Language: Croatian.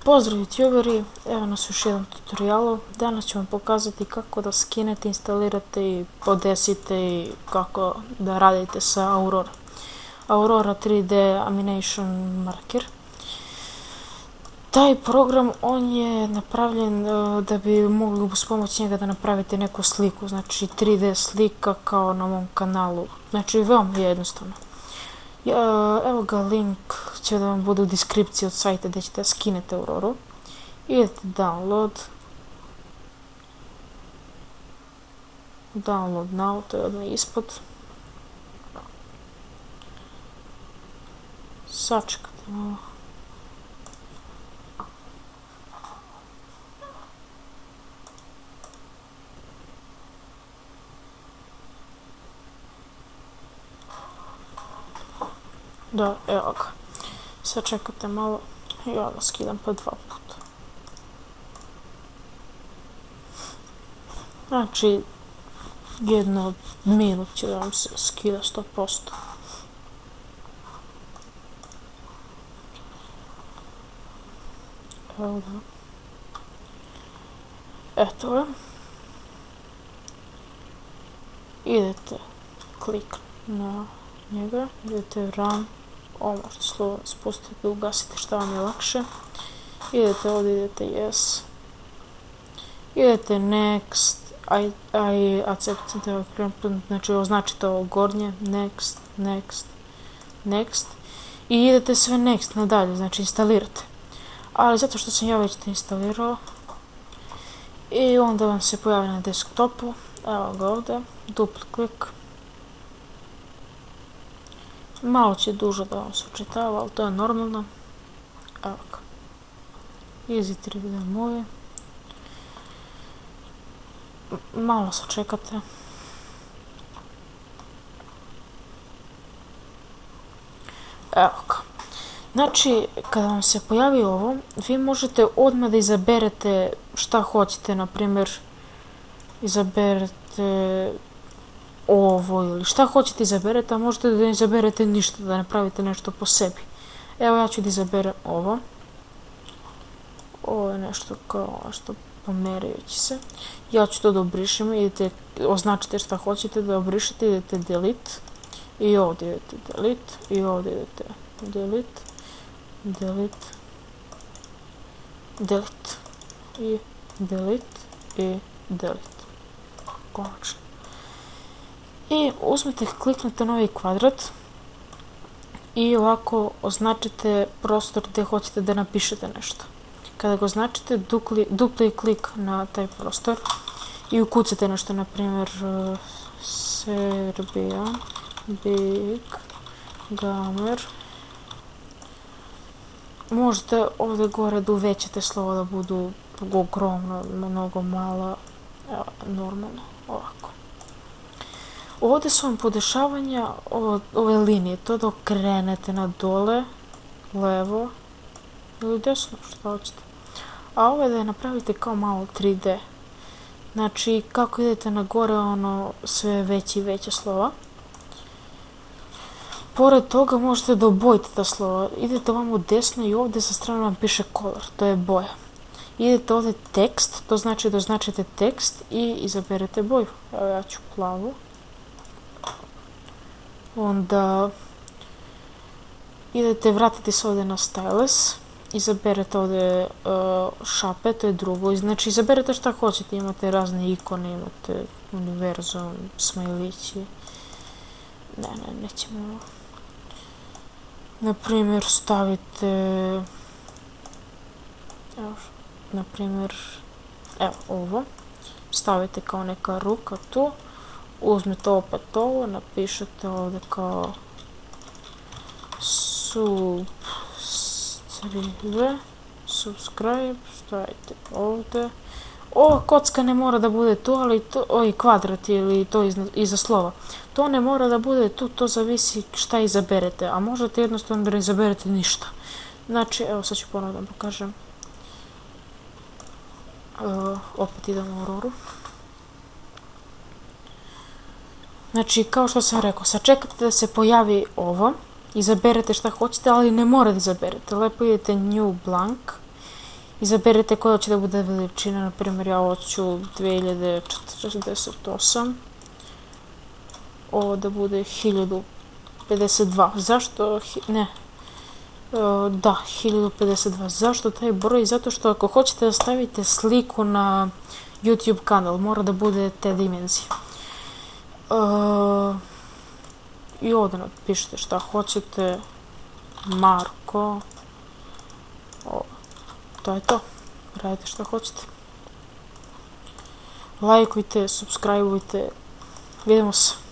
Pozdrav youtuberi, evo nas u još jednom tutorialu. Danas ću vam pokazati kako da skinete, instalirate i podesite i kako da radite sa Aurora. Aurora 3D Animation Marker. Taj program, on je napravljen da bi mogli uz pomoć njega da napravite neku sliku, znači 3D slika kao na mom kanalu, znači veoma jednostavno. Evo ga, link će da vam bude u deskripciji od sajta gdje ćete da skinete Auroru. Idete download. Download now, to je odmah ispod. Sačekajte malo. Da, evo ga. Sad čekate malo, ja ga skidam pa 2 puta. Znači, jedno minut će da vam se skida 100%. Evo ga. Eto je. Idete klik na njega, idete run. Ovo možete slovo spustiti, ugasite šta vam je lakše. Idete ovdje, idete yes. Idete next, I accept, znači označite ovo gornje, next, next, next. I idete sve next nadalje, znači instalirate. Ali zato što sam ja već to instalirao. I onda vam se pojavi na desktopu, evo ga ovdje, dupli klik. Malo će duže da vam se učitava, ali to je normalno. Evo ga. Easy 3D moje. Malo sačekate. Evo ga. Znači, kada vam se pojavi ovo, vi možete odmah da izaberete šta hoćete, na primjer, izaberete ovo ili šta hoćete izaberete, a možete da ne izaberete ništa, da ne pravite nešto po sebi. Evo ja ću da izaberem ovo. Ovo je nešto kao što pomerajući se. Ja ću to da obrišem, idete, označite šta hoćete da obrišete, idete delete. I ovdje idete delete, i ovdje idete delete, delete, delete, i delete, i delete. Konačno. I uzmete, kliknete na ovaj kvadrat i ovako označite prostor gdje hoćete da napišete nešto. Kada ga označite, dupli klik na taj prostor i ukucate nešto, na primjer Serbia, Big Gamer. Možete ovdje gore da uvećate slovo da budu ogromno, mnogo mala, normalno, ovako. Ovdje su vam podešavanja ove linije, to da okrenete na dole, levo ili desno, što hoćete. A ovo je da je napravite kao malo 3D. Znači, kako idete na gore, ono, sve veće i veće slova. Pored toga možete da obojite ta slova. Idete ovamo desno i ovdje sa strane vam piše color, to je boja. Idete ovdje tekst, to znači da označite tekst i izaberete boju. Evo ja ću plavu. Onda idete, vratite se ovdje na stylus, izaberete ovdje šape, to je drugo, znači izaberete šta hoćete, imate razne ikone, imate univerzum, smajlići, nećemo, na primjer stavite, na primjer, evo ovo, stavite kao neka ruka tu. Uzmete opet ovo, napišete ovdje kao subscribe, stavite ovdje. Ova kocka ne mora da bude tu, ali ovaj kvadrat ili to iza slova. To ne mora da bude tu, to zavisi šta izaberete, a možete jednostavno da ne izaberete ništa. Znači, evo sad ću ponovno da pokažem. Opet idemo u Auroru. Znači, kao što sam rekao, sačekate da se pojavi ovo, izaberete šta hoćete, ali ne morate izaberete. Lepo idete New Blank Izaberite koja će da bude veličina, na primjer ja hoću 2048, ovo da bude 1052, zašto, ne, da, 1052, zašto taj broj, zato što ako hoćete da stavite sliku na YouTube kanal, mora da bude te dimenzije. I ovdje napišite šta hoćete, Marko, to je to, radite šta hoćete. Lajkujte, subscribeujte, vidimo se.